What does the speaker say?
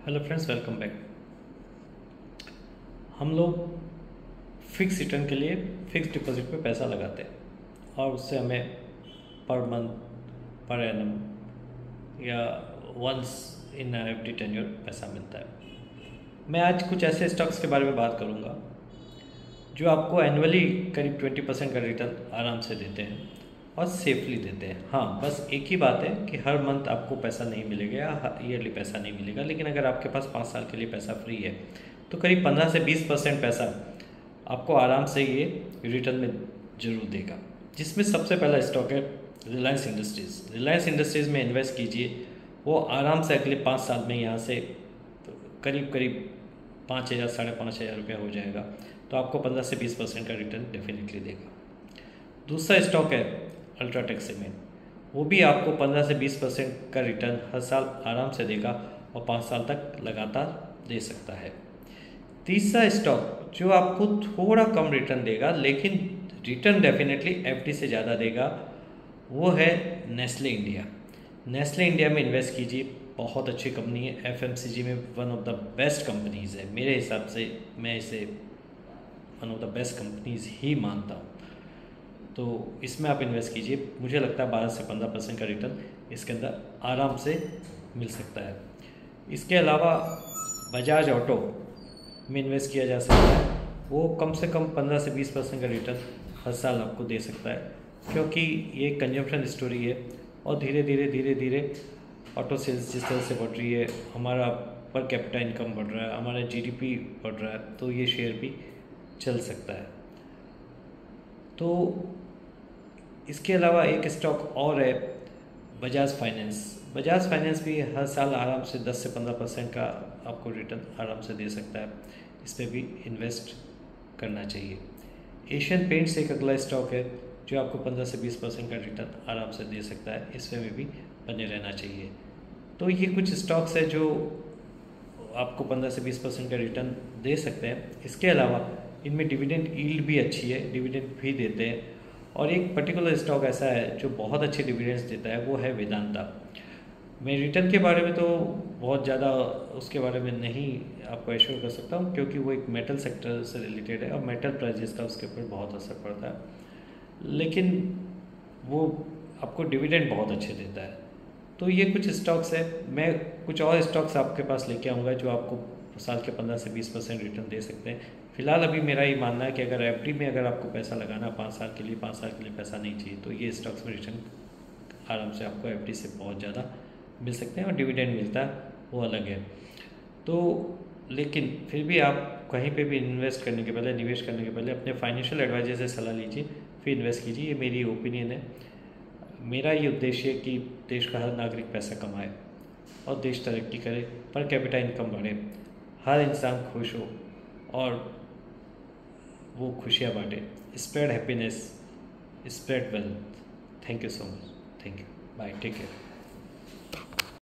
Hello friends, welcome back. हम लोग fix return के लिए फिक्स डिपॉजिट पे पैसा लगाते हैं और उससे हमें पर मंथ, पर एनम या वंस इन एवरी टेन्योर पैसा मिलता है। मैं आज कुछ ऐसे स्टॉक्स के बारे में बात करूंगा जो आपको एनुअली करीब 20% का रिटर्न आराम से देते हैं और सेफली देते हैं। हाँ, बस एक ही बात है कि हर मंथ आपको पैसा नहीं मिलेगा या ईयरली पैसा नहीं मिलेगा, लेकिन अगर आपके पास 5 साल के लिए पैसा फ्री है तो करीब 15 से 20% पैसा आपको आराम से ये रिटर्न में ज़रूर देगा। जिसमें सबसे पहला स्टॉक है रिलायंस इंडस्ट्रीज़। रिलायंस इंडस्ट्रीज़ में इन्वेस्ट कीजिए, वो आराम से अगले 5 साल में यहाँ से करीब करीब 5,000 5,500 रुपया हो जाएगा, तो आपको 15 से 20% का रिटर्न डेफिनेटली देगा। दूसरा स्टॉक है अल्ट्राटेक सीमेंट, वो भी आपको 15 से 20% का रिटर्न हर साल आराम से देगा और 5 साल तक लगातार दे सकता है। तीसरा स्टॉक जो आपको थोड़ा कम रिटर्न देगा लेकिन रिटर्न डेफिनेटली एफडी से ज़्यादा देगा, वो है नेस्ले इंडिया। नेस्ले इंडिया में इन्वेस्ट कीजिए, बहुत अच्छी कंपनी है, एफएमसीजी में one of the best companies है। मेरे हिसाब से मैं इसे one of the best companies ही मानता हूँ, तो इसमें आप इन्वेस्ट कीजिए। मुझे लगता है 12 से 15% का रिटर्न इसके अंदर आराम से मिल सकता है। इसके अलावा बजाज ऑटो में इन्वेस्ट किया जा सकता है, वो कम से कम 15 से 20% का रिटर्न हर साल आपको दे सकता है, क्योंकि ये कंजम्पशन स्टोरी है और धीरे धीरे ऑटो सेल्स जिस तरह से बढ़ रही है, हमारा पर कैपिटा इनकम बढ़ रहा है, हमारा जीडीपी बढ़ रहा है, तो ये शेयर भी चल सकता है। तो इसके अलावा एक स्टॉक और है बजाज फाइनेंस। बजाज फाइनेंस भी हर साल आराम से 10 से 15% का आपको रिटर्न आराम से दे सकता है, इस पर भी इन्वेस्ट करना चाहिए। एशियन पेंट्स एक अगला स्टॉक है जो आपको 15 से 20% का रिटर्न आराम से दे सकता है, इसमें में भी बने रहना चाहिए। तो ये कुछ स्टॉक्स है जो आपको 15 से 20% का रिटर्न दे सकते हैं। इसके अलावा इनमें डिविडेंड यील्ड भी अच्छी है, डिविडेंड भी देते हैं। और एक पर्टिकुलर स्टॉक ऐसा है जो बहुत अच्छे डिविडेंड्स देता है, वो है वेदांता। मैं रिटर्न के बारे में तो बहुत ज़्यादा उसके बारे में नहीं आपको एश्योर कर सकता हूँ, क्योंकि वो एक मेटल सेक्टर से रिलेटेड है और मेटल प्राइजेस का उसके ऊपर बहुत असर पड़ता है, लेकिन वो आपको डिविडेंड बहुत अच्छे देता है। तो ये कुछ स्टॉक्स है। मैं कुछ और स्टॉक्स आपके पास लेके आऊँगा जो आपको साल के 15 से 20% रिटर्न दे सकते हैं। फिलहाल अभी मेरा ये मानना है कि अगर एफडी में अगर आपको पैसा लगाना 5 साल के लिए, 5 साल के लिए पैसा नहीं चाहिए, तो ये स्टॉक्स में रिटर्न आराम से आपको एफडी से बहुत ज़्यादा मिल सकते हैं और डिविडेंड मिलता है, वो अलग है। तो लेकिन फिर भी आप कहीं पे भी इन्वेस्ट करने के पहले, निवेश करने के पहले अपने फाइनेंशियल एडवाइजर से सलाह लीजिए, फिर इन्वेस्ट कीजिए। ये मेरी ओपिनियन है। मेरा ये उद्देश्य है कि देश का हर नागरिक पैसा कमाए और देश तरक्की करे, पर कैपिटा इनकम बढ़े, हर इंसान खुश हो और वो खुशियाँ बांटे। Spread happiness, spread wealth. Thank you so much. Thank you. Bye, take care.